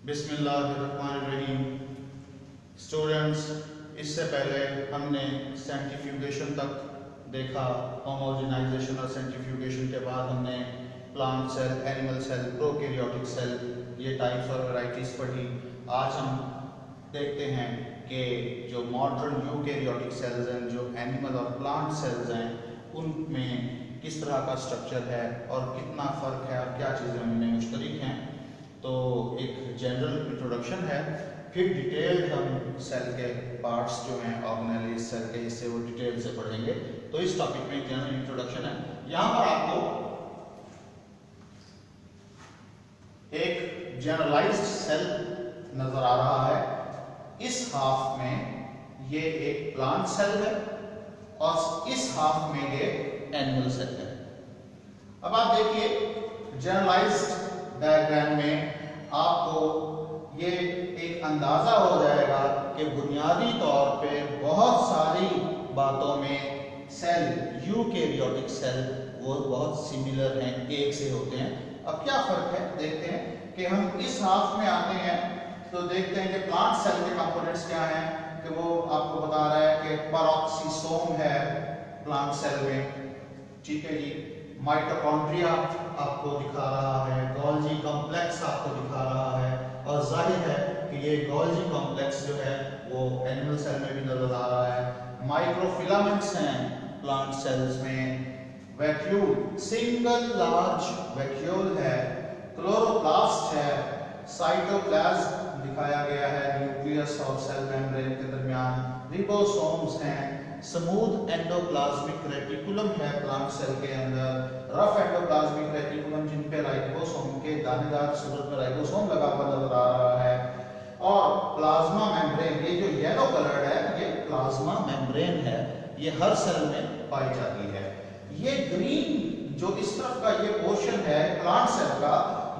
बिस्मिल्लाहिर्रहमानिर्रहीम। स्टूडेंट्स, इससे पहले हमने सेंट्रीफ्यूगेशन तक देखा, होमोजेनाइजेशन और सेंट्रीफ्यूगेशन के बाद हमने plant cell, animal cell, prokaryotic cell, ये टाइप्स और वैरायटीज़ पढ़ी। आज हम देखते हैं कि जो मॉडर्न यूकैरियोटिक सेल्स हैं, जो एनिमल और प्लांट सेल्स हैं, उनमें किस तरह का स्ट्रक्चर है और कितना फ़र्क है और क्या चीज़ें उनमें मुश्तरक हैं। तो एक जनरल इंट्रोडक्शन है, फिर डिटेल्ड हम सेल के पार्ट्स जो हैं, ऑर्गेनेल सेल के हिस्से, वो डिटेल से पढ़ेंगे। तो इस टॉपिक में एक जनरल इंट्रोडक्शन है। यहाँ पर आपको एक जनरलाइज्ड सेल नजर आ रहा है। इस हाफ में ये एक प्लांट सेल है और इस हाफ में ये एनिमल सेल है। अब आप देखिए जनरलाइज्ड डायग्राम में आपको ये एक अंदाजा हो जाएगा कि बुनियादी तौर पे बहुत सारी बातों में सेल, यूकैरियोटिक सेल, वो बहुत सिमिलर हैं, एक से होते हैं। अब क्या फर्क है देखते हैं कि हम इस हाफ में आते हैं तो देखते हैं कि प्लांट सेल के कंपोनेंट्स क्या हैं। कि वो आपको बता रहा है कि पेरोक्सिसोम है प्लांट सेल में, ठीक है जी। माइटोकॉन्ड्रिया आपको दिखा रहा है, गोल्जी कॉम्प्लेक्स आपको दिखा रहा है, और जाहिर है कि ये गोल्जी कॉम्प्लेक्स जो है वो एनिमल सेल में भी नजर आ रहा है। माइक्रोफिलामेंट्स हैं प्लांट सेल्स में, वैक्यूल, सिंगल लार्ज वैक्यूल है, क्लोरोप्लास्ट है, साइटोप्लाज्म दिखाया गया है न्यूक्लियस और सेल मेम्ब्रेन के दरमियान, रिबोसोम्स हैं, स्मूथ एंडोप्लाज्मिक रेटिकुलम है प्लांट सेल के अंदर, रफ एंडोप्लाज्मिक रेटिकुलम जिन पे राइबोसोम के दानेदार सूरत में राइबोसोम लगा हुआ नजर आ रहा है, और प्लाज्मा मेम्ब्रेन, ये जो येलो कलर्ड है ये प्लाज्मा मेम्ब्रेन है, ये हर सेल में पाई जाती है। ये ग्रीन जो इस तरफ का ये पोर्शन है प्लांट सेल का,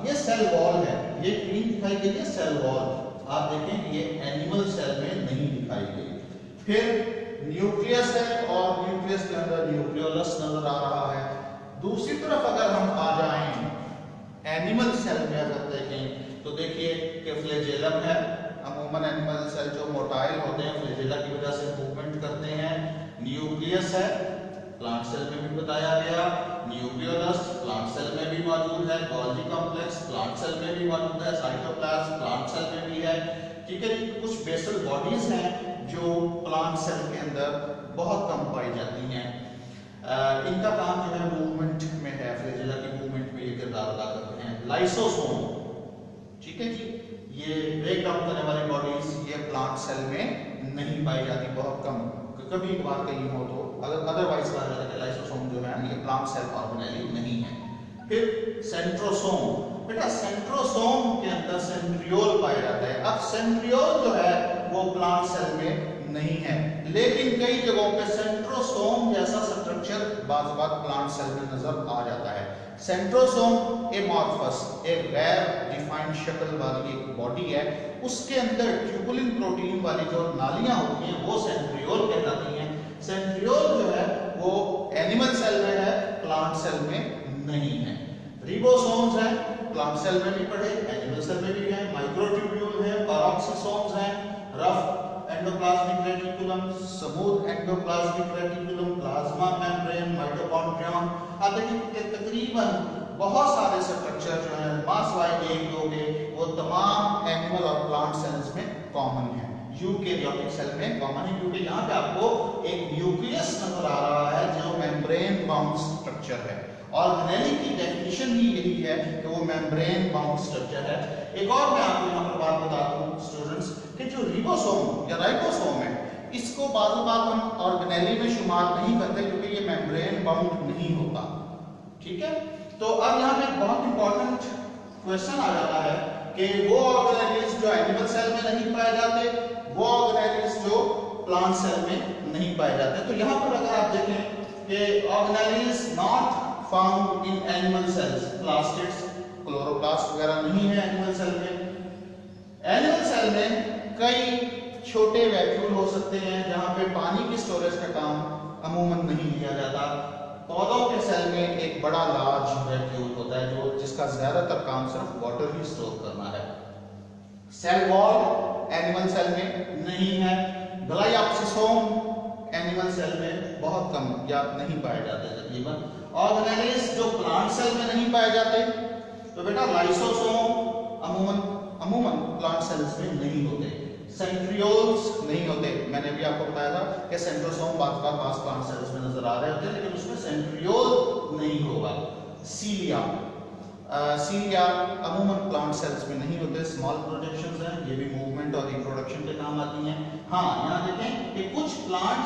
ये सेल वॉल है। ये ग्रीन दिखाई गई है सेल वॉल, आप देखें ये एनिमल सेल में नहीं दिखाई गई। फिर न्यूक्लियस है और न्यूक्लियस के अंदर न्यूक्लियोलस नजर आ रहा है। दूसरी तरफ अगर हम आ जाएं एनिमल सेल में अगर देखें तो देखिए कि फ्लैजेलम है। अमूमन एनिमल सेल जो मोटाइल होते हैं फ्लैजेला की वजह से मूवमेंट करते हैं। न्यूक्लियस है, प्लांट सेल में भी बताया गया, न्यूक्लियोलस प्लांट सेल में भी मौजूद है, गोल्जी कॉम्प्लेक्स प्लांट सेल में भी मौजूद है, साइटोप्लाज्म प्लांट सेल में भी है, ठीक है। कुछ बेसल बॉडीज हैं जो प्लांट सेल के अंदर बहुत कम पाई जाती हैं। इनका काम जो है मूवमेंट में है, फ्लैजेला की मूवमेंट में ये किरदार अदा करते हैं। लाइसोसोम, ठीक है जी, ये ब्रेक डाउन करने वाली बॉडीज ये प्लांट सेल में नहीं पाई जाती, बहुत कम, कभी एक बार कहीं हो तो, अगर अदरवाइज कहा जाता है कि लाइसोसोम जो है ये प्लांट सेल ऑर्गेनेल नहीं है। फिर सेंट्रोसोम, बेटा सेंट्रोसोम के अंदर सेंट्रियोल पाया जाता है। अब सेंट्रियोल जो है वो प्लांट सेल में नहीं है, लेकिन कई जगहों पे सेंट्रोसोम जैसा स्ट्रक्चर बाज़ प्लांट सेल में नजर आ जाता है। सेंट्रोसोम एमॉर्फस, एक गैर डिफाइंड शक्ल वाली एक बॉडी है, उसके अंदर ट्यूबुलिन प्रोटीन वाली जो नालियां होती हैं वो सेंट्रियोल कहलाती हैं। सेंट्रियोल जो है वो एनिमल सेल में है, प्लांट सेल में नहीं है। रिबोसोम्स हैं, प्लांट सेल में भी पड़े, एनिमल सेल में भी है, माइक्रोट्यूब्यूल है, पेरोक्सिसोम्स हैं, rough endoplasmic reticulum, smooth endoplasmic reticulum, plasma membrane, mitochondrion. अब देखिए तकरीबन बहुत सारे स्ट्रक्चर जो हैं मासवाई एक दो के वो तमाम एनिमल और प्लांट सेल्स में कॉमन है, यूकैरियोटिक सेल में कॉमन है, क्योंकि यहाँ पे आपको एक न्यूक्लियस नजर आ रहा है जो मेम्ब्रेन बाउंड स्ट्रक्चर है। ऑर्गेनेल की डेफिनेशन ही यही है कि वो मेम्ब्रेन बाउंड स्ट्रक्चर है। एक और मैं आपको यहाँ पर बात बता दूं स्टूडेंट्स कि जो रिबोसोम या राइबोसोम है इसको बाज़ बात हम ऑर्गेनेली में शुमार नहीं करते क्योंकि ये मेम्ब्रेन बाउंड नहीं होता, ठीक है। तो अब यहाँ पे एक बहुत इंपॉर्टेंट क्वेश्चन आ जाता है कि वो ऑर्गेनेल्स जो एनिमल सेल में नहीं पाए जाते, वो ऑर्गेनेल्स जो प्लांट सेल में नहीं पाए जाते। तो यहाँ पर अगर आप देखें कि organelles not found in animal cells, plastids, chloroplast वगैरह नहीं है एनिमल सेल में। एनिमल सेल में कई छोटे वैक्यूल हो सकते हैं जहां पे पानी की स्टोरेज का काम अमूमन नहीं लिया जाता। पौधों के सेल में एक बड़ा लार्ज वैक्यूल होता है जो जिसका ज्यादातर काम सिर्फ वाटर ही स्टोर करना है। सेल वॉल एनिमल सेल में नहीं है। ग्लाइऑक्सिसोम एनिमल सेल में बहुत कम या नहीं पाए जाते तकरीबन। ऑर्गेनेलिस जो प्लांट सेल में नहीं पाए जाते, तो बेटा लाइसोसोम अमूमन प्लांट सेल्स में नहीं होते। सेंट्रियोल्स नहीं होते, मैंने भी आपको बताया था कि सेंट्रोसोम पास प्लांट सेल्स में नजर आ रहे होते हैं, लेकिन उसमें सेंट्रियोल नहीं होगा। सीलिया अमूमन प्लांट सेल्स में नहीं होते, स्मॉल प्रोजेक्शंस हैं, ये भी मूवमेंट और रिप्रोडक्शन के काम आती हैं। हाँ, यहाँ देखें कि कुछ प्लांट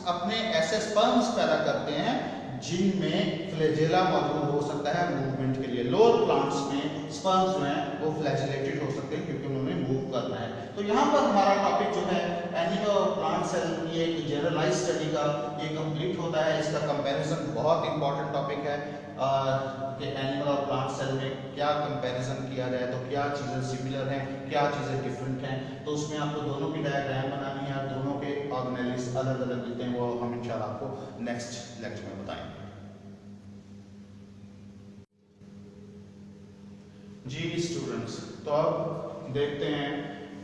अपने ऐसे स्पर्म्स पैदा करते हैं जिनमें फ्लैजेला मौजूद हो सकता है मूवमेंट के लिए। लोअर प्लांट्स में स्पर्म्स जो हैं वो फ्लैजेलेटेड हो सकते हैं क्योंकि उन्होंने मूव करना है। तो यहाँ पर हमारा टॉपिक जो है एनिमल और प्लांट सेल की एक जनरलाइज स्टडी का ये कंप्लीट होता है। इसका कंपैरिजन बहुत इंपॉर्टेंट टॉपिक है कि एनिमल और प्लांट सेल में क्या कंपैरिजन किया जाए, तो क्या चीज़ें सिमिलर हैं, क्या चीज़ें डिफरेंट हैं। तो उसमें आपको दोनों की डायग्राम बनानी है, दोनों के ऑर्गेनेलिस अलग अलग देते हैं, वो हम इंशाल्लाह आपको नेक्स्ट लेक्चर में बताएंगे। जी स्टूडेंट्स, तो अब देखते हैं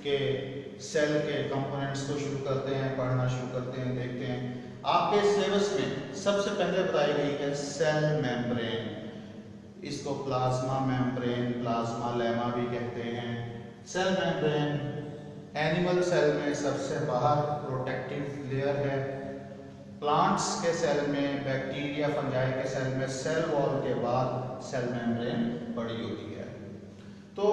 कि सेल के कंपोनेंट्स को शुरू करते हैं, पढ़ना शुरू करते हैं। देखते हैं आपके सिलेबस में सबसे पहले बताई गई है सेल मेम्ब्रेन। इसको प्लाज्मा मेम्ब्रेन, प्लाज्मा लेमा भी कहते हैं। सेल मेम्ब्रेन एनिमल सेल में सबसे बाहर प्रोटेक्टिव लेयर है। प्लांट्स के सेल में, बैक्टीरिया फंजाई के सेल में सेल वॉल के बाद सेल मेम्ब्रेन पड़ी होती है। तो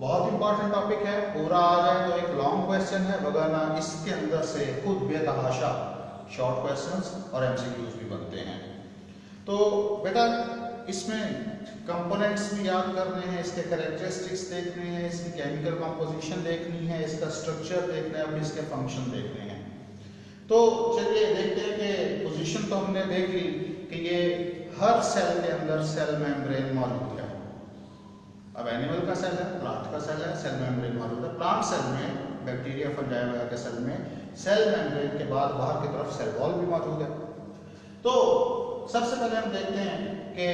बहुत इंपॉर्टेंट टॉपिक है, पूरा आ जाए तो एक लॉन्ग क्वेश्चन है, वगरना इसके अंदर से खुद बेतहाशा शॉर्ट क्वेश्चंस और एमसीक्यूज भी बनते हैं। तो बेटा इसमें कंपोनेंट्स भी याद करने हैं, इसके कैरेक्टरिस्टिक्स देखने हैं, इसकी केमिकल कंपोजिशन देखनी है, इसका स्ट्रक्चर देखना है और इसके फंक्शन देखने हैं। तो चलिए देखते हैं कि पोजीशन तो हमने देख ली कि ये हर सेल के अंदर सेल मेम्ब्रेन मौजूद है। अब एनिमल का सेल है, प्लांट का सेल है, सेल मेम्ब्रेन मौजूद है। प्लांट सेल में, बैक्टीरिया फंजाई वगैरह के सेल में सेल मेम्ब्रेन के बाद बाहर की तरफ सेल वॉल भी मौजूद है। तो सबसे पहले हम देखते हैं कि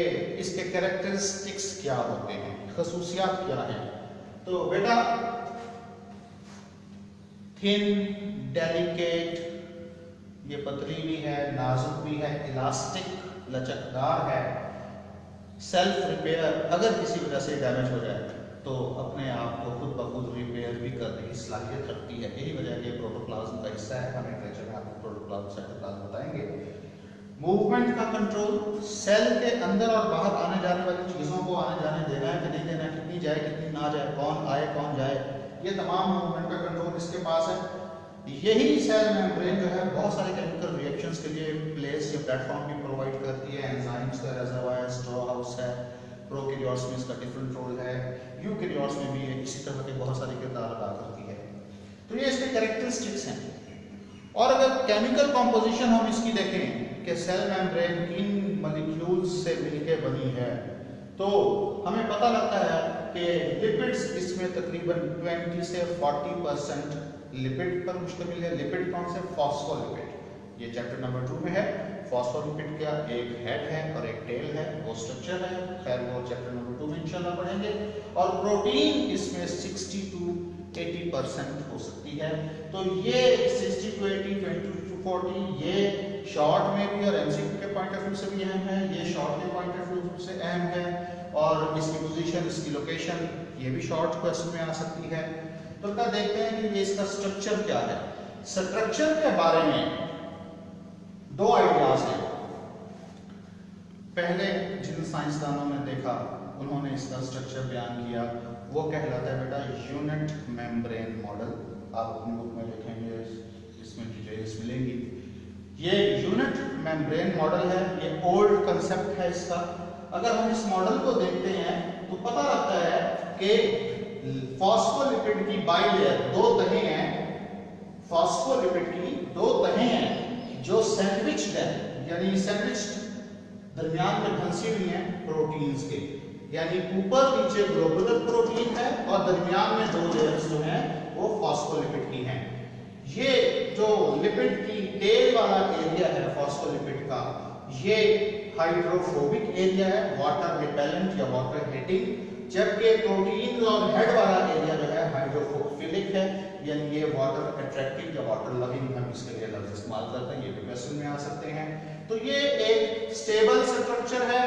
इसके कैरेक्टरिस्टिक्स क्या होते हैं, खसूसियात क्या हैं। तो बेटा थिन, डेलिकेट, ये पतली भी है, नाजुक भी है, इलास्टिक, लचकदार है, सेल्फ रिपेयर, अगर किसी वजह से डैमेज हो जाए तो अपने आप को खुद ब खुद रिपेयर भी करने की सलाहियत रखती है। यही वजह है कि प्रोटोप्लाज्म का हिस्सा है। हम एक लेक्चर में आपको प्रोटोप्लाज्म, साइटोप्लाज्म बताएंगे। मूवमेंट का कंट्रोल, सेल के अंदर और बाहर आने जाने वाली चीज़ों को आने जाने देना है कि नहीं देना है, कितनी जाए कितनी ना जाए, कौन आए कौन जाए, ये तमाम मूवमेंट का कंट्रोल इसके पास है। यही सेल मेम्ब्रेन जो है बहुत सारे केमिकल रिएक्शंस के लिए प्लेस या प्लेटफॉर्म भी प्रोवाइड करती है। एंजाइम्स का रिजर्वायर, स्ट्रॉ हाउस है। प्रोकैरियोट्स में इसका डिफरेंट रोल है, यूकैरियोट्स में भी इसी तरह के बहुत सारे किरदार अदा करती है। तो ये इसके कैरेक्टरिस्टिक्स हैं। और अगर केमिकल कॉम्पोजिशन हम इसकी देखें कि सेल मेम्ब्रेन किन मॉलिक्यूल्स से मिलकर बनी है, तो हमें पता लगता है कि लिपिड्स इसमें तकरीबन 20 से 40% लिपिड पर मुश्तमिल है। लिपिड कौन से? फॉस्फोलिपिड। ये चैप्टर नंबर 2 में है। फॉस्फोलिपिड का एक हेड है और एक टेल है, वो स्ट्रक्चर है, खैर वो चैप्टर नंबर 2 में इंशाल्लाह पढ़ेंगे। और प्रोटीन इसमें 60 to 80% हो सकती है। तो ये 60 to 80, 20 to 40, ये शॉर्ट में भी और एमसीक्यू के पॉइंट ऑफ व्यू से भी अहम है, ये शॉर्ट के पॉइंट ऑफ व्यू से अहम है, और इसकी पोजीशन, इसकी लोकेशन, ये भी शॉर्ट क्वेश्चन में आ सकती है। तो क्या देखते हैं कि ये इसका स्ट्रक्चर क्या है। स्ट्रक्चर के बारे में दो आइडियाज हैं। पहले जिन साइंसदानों ने देखा उन्होंने इसका स्ट्रक्चर बयान किया, वो कहलाता है बेटा यूनिट मेम्ब्रेन मॉडल। आप अपनी बुक में देखेंगे, इसमें डिटेल्स मिलेंगी। ये यूनिट मेम्ब्रेन मॉडल है, ये ओल्ड कंसेप्ट है इसका। अगर हम इस मॉडल को देखते हैं तो पता लगता है कि फॉस्फोलिपिड की बाइलेयर, दो तहें हैं, फॉस्फोलिपिड की दो तहें हैं जो सैंडविच्ड है, यानी सैंडविच्ड दरमियान में फंसी हुई हैं प्रोटीन्स के, यानी ऊपर नीचे ग्लोबुलर प्रोटीन है और दरमियान में दो लेयर्स जो हैं वो फॉस्फोलिपिड की हैं। ये जो लिपिड की टेल वाला एरिया है फॉस्फोलिपिड का, ये हाइड्रोफोबिक एरिया है, वाटर रिपेलेंट या वाटर हिटिंग, जबकि प्रोटीन और हेड वाला एरिया जो है है, हाइड्रोफिलिक है, यानी ये वाटर अट्रैक्टिव या वाटर लविंग, हम इसके लिए लफ्ज इस्तेमाल करते हैं, ये भी क्वेश्चन में आ सकते हैं। तो ये एक स्टेबल स्ट्रक्चर है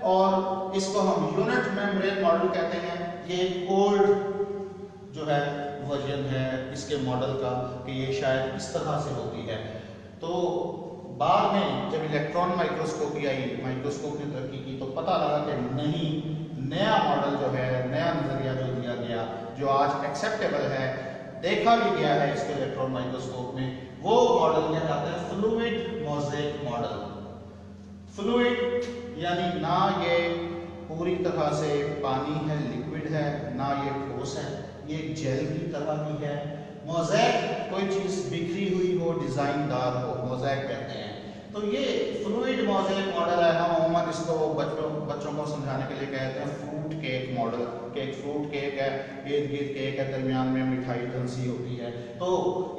और इसको हम यूनिट मेम्ब्रेन मॉडल कहते हैं। ये ओल्ड जो है वर्जन है इसके मॉडल का कि ये शायद इस तरह से होती है। तो बाद में जब इलेक्ट्रॉन माइक्रोस्कोपी आई, माइक्रोस्कोप ने तरक्की की, तो पता लगा कि नहीं, नया मॉडल जो है, नया नजरिया जो दिया गया, जो आज एक्सेप्टेबल है, देखा भी गया है इसके इलेक्ट्रॉन माइक्रोस्कोप में, वो मॉडल कहलाता है फ्लूइड मोज़ेक मॉडल। फ्लूइड यानी ना ये पूरी तरह से पानी है, लिक्विड है, ना ये ठोस है, ये जेल की तरह की है। मोज़ेक कोई चीज बिखरी हुई हो, डिजाइनदार हो, मोज़ेक कहते हैं। तो ये फ्लूइड मोज़ेक मॉडल है। हम अमूमन इसको बच्चों को समझाने के लिए कहते हैं fruit cake model. Cake fruit cake है, इर्द गिर्द केक है, दरमियान में मिठाई धंसी होती है। तो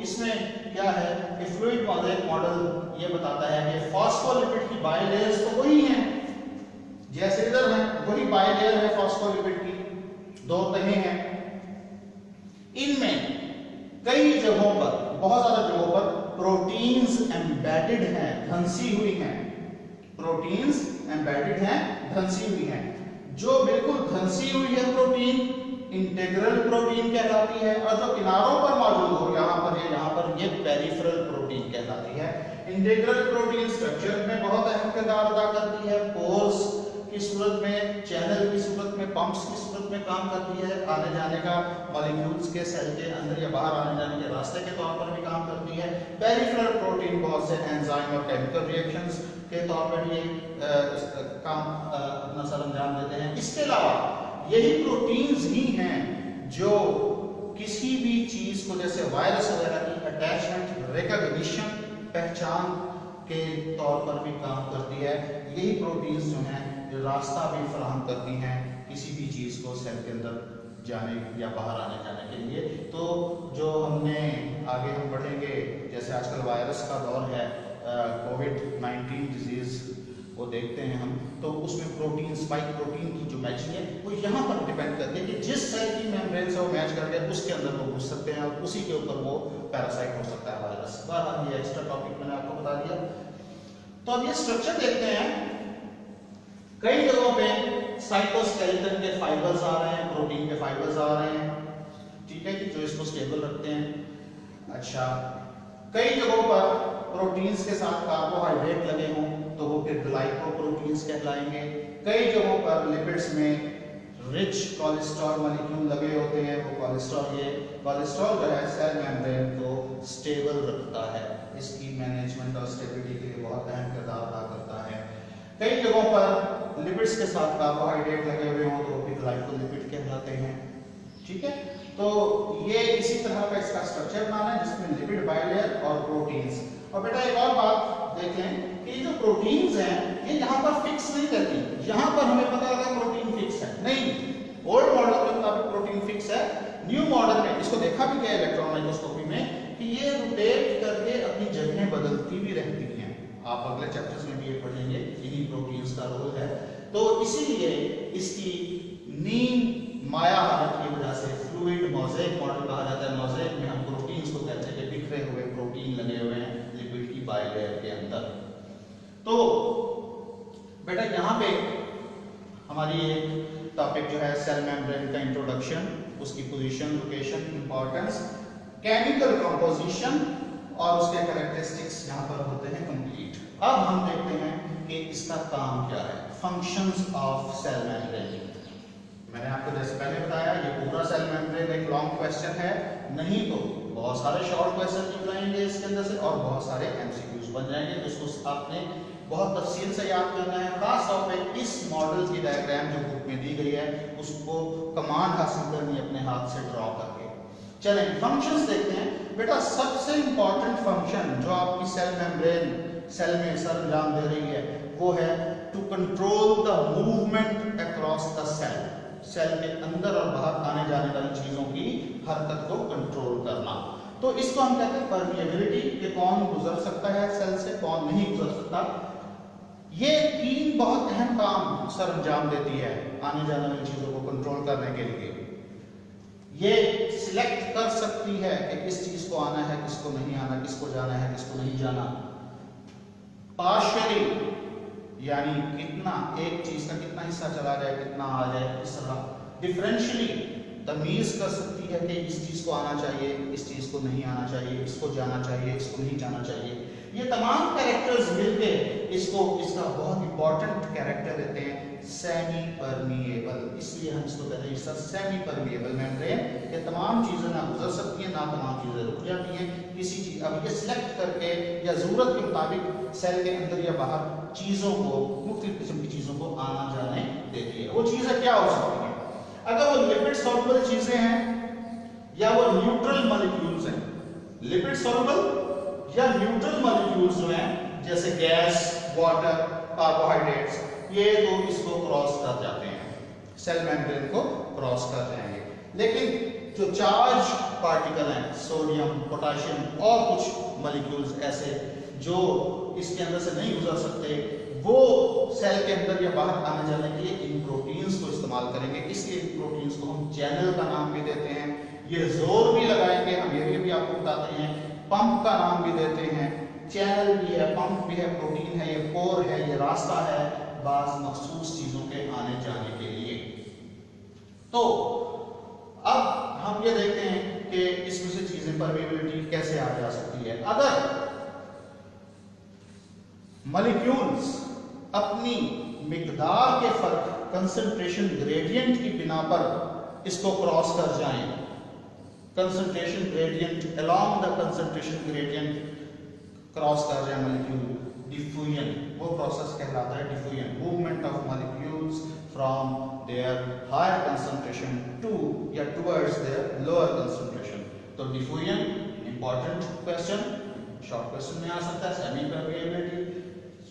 इसमें क्या है कि फ्लूइड मोज़ेक मॉडल ये बताता है कि फॉस्फोलिपिड की बाइलेयर्स तो वही हैं जैसे इधर है, वही बाइलेयर है फॉस्फोलिपिड की, दो तहें हैं। इनमें कई जगहों पर, बहुत ज्यादा जगहों पर प्रोटीन्स एम्बेडेड हैं, धंसी हुई हैं। प्रोटीन्स एम्बेडेड हैं, धंसी हुई हैं। जो बिल्कुल धंसी हुई है प्रोटीन इंटीग्रल प्रोटीन कहलाती है, और जो किनारों पर मौजूद हो, यहाँ पर ये पेरिफेरल प्रोटीन कहलाती है। इंटीग्रल प्रोटीन स्ट्रक्चर में बहुत अहम किरदार अदा करती है, पोर्स की सूरत में, चैनल की सूरत में, पंप्स की सूरत में काम करती है, आने जाने का मॉलिक्यूल्स के सेल के अंदर या बाहर आने जाने के रास्ते के तौर पर भी काम करती है। पेरिफेरल प्रोटीन बहुत से एंजाइम और केमिकल रिएक्शंस के तौर पर भी काम अपना सरंजाम देते हैं। इसके अलावा यही प्रोटीन्स ही हैं जो किसी भी चीज को, जैसे वायरस वगैरह की अटैचमेंट, रिकॉग्निशन, पहचान के तौर पर भी काम करती है। यही प्रोटीन्स जो हैं जो रास्ता भी फराहम करती हैं किसी भी चीज को सेल के अंदर जाने या बाहर आने जाने के लिए। तो जो हमने आगे हम बढ़ेंगे, जैसे आजकल वायरस का दौर है, कोविड-19 डिजीज वो देखते हैं हम, तो उसमें प्रोटीन, स्पाइक प्रोटीन की जो मैचिंग है वो यहाँ पर डिपेंड करती है कि जिस सेल की मेम्ब्रेन से वो मैच करके उसके अंदर वो घुस सकते हैं और उसी के ऊपर वो पैरासाइट हो सकता है, वायरस। बहरहाल ये एक्स्ट्रा टॉपिक मैंने आपको बता दिया। तो अब ये स्ट्रक्चर देखते हैं। कई जगहों पे साइटोस्केलेटन के फाइबर्स आ रहे हैं, प्रोटीन के फाइबर्स आ रहे हैं, ठीक है, कि जो इसको स्टेबल रखते हैं। अच्छा, कई जगहों पर प्रोटीन्स के साथ कार्बोहाइड्रेट लगे हों तो वो फिर ग्लाइकोप्रोटीन्स कहलाएंगे। कई जगहों पर लिपिड्स में रिच कोलेस्ट्रॉल मॉलिक्यूल लगे होते हैं, वो कोलेस्ट्रॉल जो है सेल मेम्ब्रेन को स्टेबल रखता है, इसकी मैनेजमेंट और स्टेबिलिटी के लिए बहुत अहम किरदार अदा करता है। कई जगहों पर लिपिड्स के साथ कार्बोहाइड्रेट लगे हुए हों तो वो फिर ग्लाइकोलिपिड कहलाते हैं, ठीक है। तो ये इसी तरह का इसका स्ट्रक्चर बनाना है जिसमें लिपिड, बाइलेयर और प्रोटीन्स। और बेटा एक और बात देख लें कि जो प्रोटीन्स हैं ये यहाँ पर फिक्स नहीं रहती। यहाँ पर हमें पता लगा प्रोटीन फिक्स है, नहीं, ओल्ड मॉडल के मुताबिक प्रोटीन फिक्स है। न्यू मॉडल में इसको देखा भी गया इलेक्ट्रॉन माइक्रोस्कोपी में कि ये रोटेट करके अपनी जगह बदलती भी रहती हैं। आप अगले चैप्टर्स में भी ये पढ़ेंगे, इन्हीं प्रोटीन्स का रोल है। तो इसीलिए इसकी नीम माया हालत की वजह से फ्लूइड मोज़ेक मॉडल कहा जाता है। मोज़ेक में हम प्रोटीन्स को कहते हैं कि बिखरे हुए प्रोटीन लगे हुए हैं लिपिड की बाइलेयर के अंदर। तो बेटा यहाँ पे हमारी एक टॉपिक जो है सेल मेम्ब्रेन का इंट्रोडक्शन, उसकी position, location, importance, chemical composition और उसके कैरेक्टरिस्टिक्स यहाँ पर होते हैं कंप्लीट। अब हम देखते हैं कि इसका काम क्या है, फंक्शंस ऑफ सेल मेम्ब्रेन। मैंने आपको जैसे पहले बताया ये पूरा सेल मेम्ब्रेन एक लॉन्ग क्वेश्चन है, नहीं तो बहुत सारे शॉर्ट क्वेश्चन निकल आएंगे इसके अंदर से और बहुत सारे एमसीक्यूज बन जाएंगे जिसको आपने बहुत तफसील से याद करना है। खास तौर पे इस मॉडल की डायग्राम जो बुक में दी गई है उसको कमांड हासिल करनी है अपने हाथ से ड्रॉ करके। चलें फंक्शंस देखते हैं। बेटा सबसे इंपॉर्टेंट फंक्शन जो आपकी सेल मेम्ब्रेन सेल में सरंजाम दे रही है वो है to control the movement across the cell. Cell के अंदर और बाहर आने जाने वाली चीजों की हरकत को कंट्रोल करना। तो इसको हम कहते हैं परमिएबिलिटी, कि कौन गुजर सकता है सेल से, कौन नहीं गुजर सकता। ये तीन बहुत अहम काम सर अंजाम देती है आने जाने वाली चीजों को कंट्रोल करने के लिए। ये सिलेक्ट कर सकती है कि किस चीज को आना है, किसको नहीं आना, किसको जाना है, किसको नहीं जाना। पार्शियली यानी कितना, एक चीज का कितना हिस्सा चला जाए, कितना आ जाए, इस तरह। डिफरेंशियली तमीज कर सकती है कि इस चीज को आना चाहिए, इस चीज को नहीं आना चाहिए, इसको जाना चाहिए, इसको नहीं जाना चाहिए। ये तमाम कैरेक्टर्स मिलके इसको, इसका बहुत इंपॉर्टेंट कैरेक्टर देते हैं सेमी परमिएबल। इसलिए हम इसको कहते हैं इसका सेमी परमिएबल मेम्ब्रेन। ये तमाम चीजें ना गुजर सकती हैं, ना तमाम चीजें रुक जाती हैं किसी चीज। अब ये सिलेक्ट करके या जरूरत के मुताबिक सेल के अंदर या बाहर चीजों को, मुख्तलिफ किस्म की चीजों को आना जाने देती है। वो चीजें क्या हो सकती हैं? अगर वो लिपिड सॉल्युबल चीजें हैं या वो न्यूट्रल मॉलिक्यूल्स हैं, लिपिड सॉल्युबल या न्यूट्रल मॉलिक्यूल्स जो हैं जैसे गैस, वाटर, कार्बोहाइड्रेट्स, ये तो इसको क्रॉस कर जाते हैं, सेल मेम्ब्रेन को क्रॉस कर जाएंगे। लेकिन जो चार्ज पार्टिकल हैं, सोडियम, पोटेशियम और कुछ मॉलिक्यूल्स ऐसे जो इसके अंदर से नहीं गुजर सकते, वो सेल के अंदर या बाहर आने जाने के लिए इन प्रोटीन्स को इस्तेमाल करेंगे। इसलिए इन प्रोटीन्स को हम चैनल का नाम भी देते हैं। ये जोर भी लगाएंगे, हम ये भी आपको बताते हैं। पंप का नाम भी देते हैं, चैनल भी है, पंप भी है, प्रोटीन है, ये पोर है, ये रास्ता है बाज मखसूस चीजों के आने जाने के लिए। तो अब हम ये देखते हैं कि इसमें से चीजें परमिएबिलिटी कैसे आ जा सकती है। अगर मॉलिक्यूल्स अपनी मिकदार के फर्क, कंसंट्रेशन ग्रेडियंट की बिना पर इसको क्रॉस कर जाएं, concentration gradient, along the concentration gradient cross कर जाए मॉलिक्यूल, डिफ्यूजन, वो प्रोसेस कहलाता है diffusion, movement of molecules from their higher concentration to या टुवर्ड्स देयर लोअर कंसंट्रेशन। तो diffusion important question, short question में आ सकता है। Semi permeability,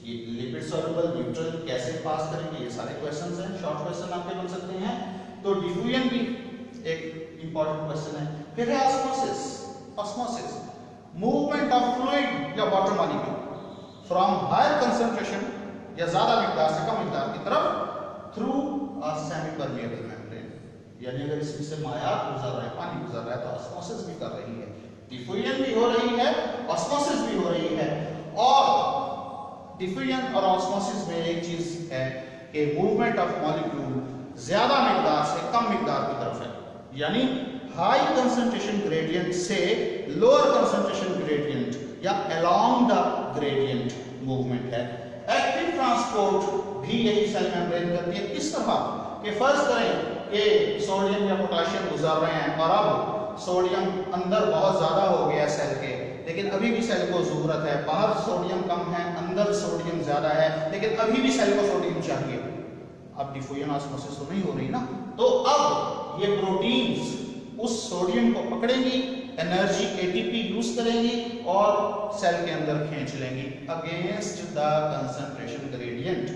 lipid soluble, neutral कैसे पास करेंगे, ये सारे क्वेश्चंस हैं, शॉर्ट क्वेश्चन आपके बन सकते हैं। तो डिफ्यूजन भी एक इंपॉर्टेंट क्वेश्चन है। फिर है osmosis. Osmosis movement of fluid या water molecule from higher concentration या ज्यादा मिकदार से कम मिकदार की तरफ through a semi permeable membrane. यानी अगर इसमें से मायात गुजर रहा है, पानी गुजर रहा है, तो ऑस्मोसिस भी कर रही है, डिफ्यूजन भी हो रही है, ऑस्मोसिस भी हो रही है। और डिफ्यूजन और ऑस्मोसिस में एक चीज है कि मूवमेंट ऑफ मॉलिक्यूल ज्यादा मिकदार से कम मिकदार की तरफ है, यानी हाई कंसंट्रेशन ग्रेडियंट से लोअर कंसंट्रेशन ग्रेडियंट या अलोंग द ग्रेडियंट मूवमेंट है। एक्टिव ट्रांसपोर्ट भी यही सेल मेम्ब्रेन करती है। इस तरह कि फर्ज करें कि सोडियम या पोटेशियम गुजर रहे हैं और अब सोडियम अंदर बहुत ज्यादा हो गया सेल के, लेकिन अभी भी सेल को जरूरत है। बाहर सोडियम कम है, अंदर सोडियम ज्यादा है, लेकिन अभी भी सेल को सोडियम चाहिए। अब डिफ्यूजन ऑस्मोसिस तो नहीं हो रही ना, तो अब ये प्रोटीन्स उस सोडियम को पकड़ेंगी, एनर्जी एटीपी यूज करेंगी और सेल के अंदर खींच लेंगी against the concentration gradient.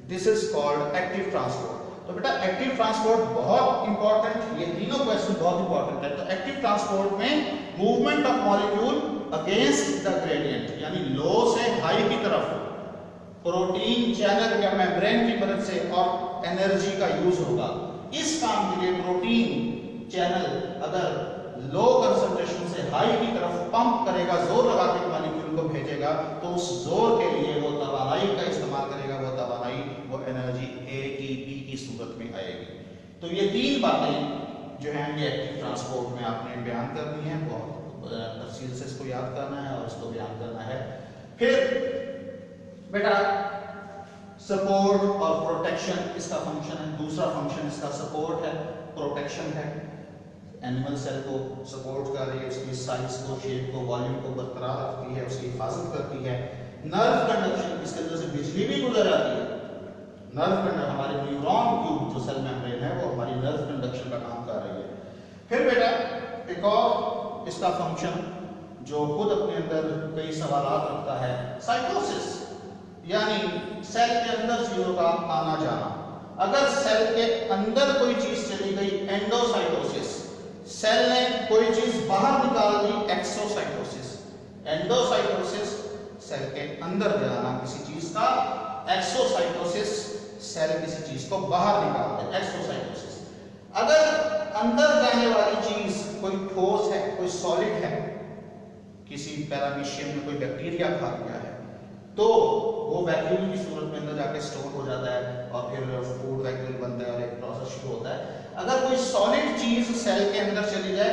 This is called active transport. तो बेटा एक्टिव ट्रांसपोर्ट बहुत इंपॉर्टेंट, ये तीनों क्वेश्चन बहुत इंपॉर्टेंट है। तो एक्टिव ट्रांसपोर्ट में movement of molecule against the gradient, यानी लो से हाई की तरफ प्रोटीन चैनल या मेम्ब्रेन की मदद से और एनर्जी का यूज होगा। इस काम के लिए प्रोटीन चैनल अगर लो कंसंट्रेशन से हाई की तरफ पंप करेगा, जोर लगा के मॉलिक्यूल को भेजेगा, तो उस जोर के लिए वो तवानाई का इस्तेमाल करेगा। वो तवानाई, वो एनर्जी एटीपी की सूरत में आएगी। तो ये तीन बातें जो हैं ये एक्टिव ट्रांसपोर्ट में आपने बयान करनी है, बहुत तफसील से इसको याद करना है और इसको बयान करना है। फिर बेटा सपोर्ट और प्रोटेक्शन इसका फंक्शन है। दूसरा फंक्शन इसका सपोर्ट है, प्रोटेक्शन है। एनिमल सेल को सपोर्ट कर रही है, उसकी साइज को, शेप को, वॉल्यूम को बरकरार रखती है, उसकी हिफाजत करती है। नर्व कंडक्शन, इसके अंदर से बिजली भी गुजर आती है। नर्व कंडक्शन, हमारे न्यूरॉन ट्यूब जो सेल मेम्ब्रेन है वो हमारी नर्व कंडक्शन का काम कर रही है। फिर बेटा एक और इसका फंक्शन जो खुद अपने अंदर कई सवालात रखता है, साइटोसिस, यानी सेल के अंदर चीजों का आना जाना। अगर सेल के अंदर कोई चीज चली गई, एंडोसाइटोसिस, सेल ने कोई चीज बाहर निकाल दी, एक्सोसाइटोसिस। एंडोसाइटोसिस सेल के अंदर जाना किसी चीज का, एक्सोसाइटोसिस सेल किसी चीज को बाहर निकाल दे, एक्सोसाइटोसिस। अगर अंदर जाने वाली चीज कोई ठोस है, कोई सॉलिड है, किसी पैरामीशियम में कोई बैक्टीरिया खा गया है, तो वो वैक्यूल की सूरत में अंदर जाके स्टोर हो जाता है और फिर फूड वैक्यूल बनता है और एक प्रोसेस शुरू होता है। अगर कोई सॉलिड चीज सेल के अंदर चली जाए,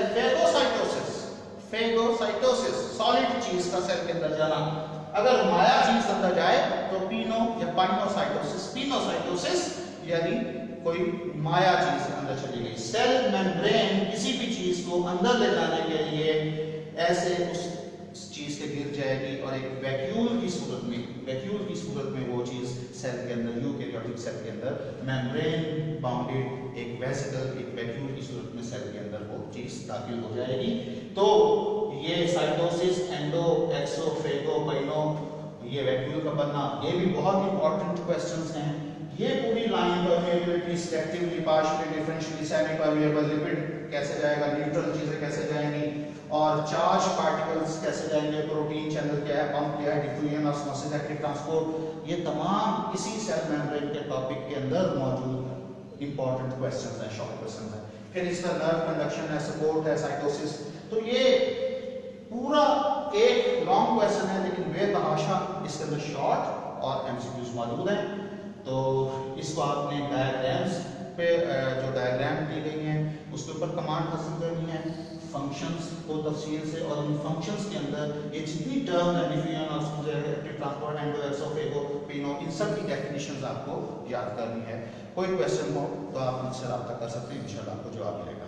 फेगोसाइटोसिस, सॉलिड चीज का सेल के अंदर जाना। अगर माया चीज अंदर जाए तो पीनो या पिनोसाइटोसिस यानी कोई माया चीज अंदर चली गई। सेल मेम्ब्रेन किसी भी चीज को अंदर ले जाने के लिए ऐसे उस चीज के गिर जाएगी और एक वैक्यूल की सूरत में वो चीज सेल के अंदर, यूकैरियोटिक सेल के अंदर मेम्ब्रेन बाउंडेड एक वेसिकल, एक वैक्यूल की सूरत में सेल के अंदर वो चीज दाखिल हो जाएगी। तो ये साइटोसिस, एंडो, एक्सो, फेगो, पाइनो, ये वैक्यूल का बनना, ये भी बहुत इंपॉर्टेंट क्वेश्चंस हैं। ये पूरी line permeability, selectively, partially, differentially, semi permeable, lipid कैसे जाएगा, न्यूट्रल चीजें कैसे जाएंगी और चार्ज पार्टिकल्स कैसे जाएंगे, प्रोटीन चैनल क्या है, पंप क्या है, डिफ्यूजन, ऑस्मोसिस, एक्टिव ट्रांसपोर्ट, ये तमाम इसी सेल मेम्ब्रेन के टॉपिक के अंदर मौजूद इंपॉर्टेंट क्वेश्चंस हैं, शॉर्ट क्वेश्चंस हैं। फिर इसका नर्व कंडक्शन है, सपोर्ट है, साइटोसिस, तो ये पूरा एक लॉन्ग क्वेश्चन है, लेकिन बेतहाशा इसके अंदर शॉर्ट और एमसीक्यूज मौजूद हैं। तो इसको आपने डायग्राम्स पे जो डायग्राम दी गई हैं उसके ऊपर कमांड हासिल करनी है, फंक्शंस को तफसील से, और उन फंक्शंस के अंदर ये जितनी टर्म है, diffusion, osmosis, active transport, endo, exo, phago, pino, इन सब की डेफिनेशंस आपको याद करनी है। कोई क्वेश्चन हो तो आप मुझसे रब्ता कर सकते हैं, इंशाल्लाह आपको जवाब मिलेगा।